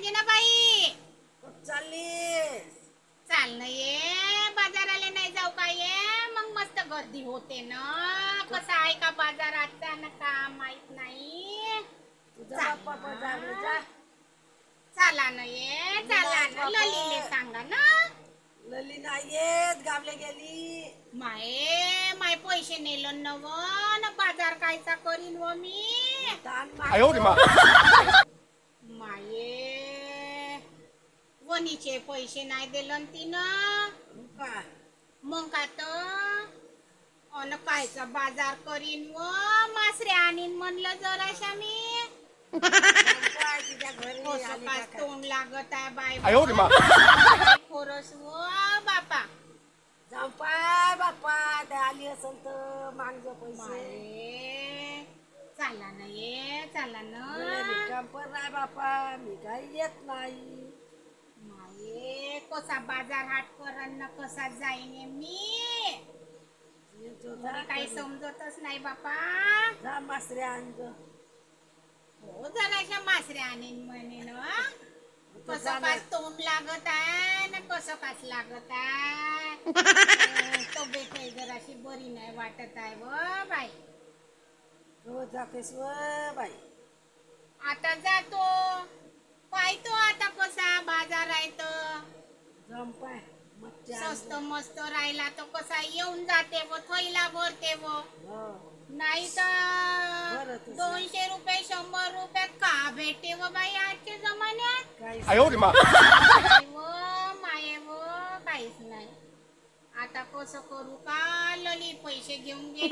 अंजना बाई कुठं चालली? चालणं ये बाजाराला नाही जाऊ का ये मग मस्त गर्दी होते ना कसा आहे का बाजाराचा ना का माहित नाही तुझा बाप्पा बाजारला जा. चला ना ये चला ना ललीले सांगा ना लली नाही येत, गावले गेली. माये माय पैसे नेलं नव ना बाजार कायचा करीन व मी ताण माये वनीचे पैसे नाही दिलं तिनं का मग का तर अन कायचा बाजार करीन व मासरे आणीन म्हणलं जराशा मी काय तुझ्या घरी कसं आली काय का काय? तोंड लागत आहे बाय खोरस व बापा जांपाय बाप्पा ते आली असेल तर मागजो पैसे. माये चला ना ये चला मला ना काम पण नाही बाप्पा, मी काही येत नाही. माये कसा बाजार हाट करन ना कसा जाईन मी येतो मला जा काही घरी. समजतच नाही बापा जा मासरे आणजो. हो जराशा मासरे आणीन म्हणे ना कसं काय तोंड लागत आहे ना कसं काच लागत आहे तब्येत आहे जराशी बरी नाही वाटत आहे व बाई रोज जातेस व बाई. आता जातो पाहतो आता कसा बाजार आहे तर जांपाय मच्छी स्वस्त मस्त राहिला तो कसा येऊन जाते व थैला भरते व हो नाही बरं तर तसं. 200 रुपये 100 रुपये का भेटते व बाई आजच्या जमान्यात काही नाही व माये व काहीच नाही आता कसं करू का लली पैसे घेऊन गेली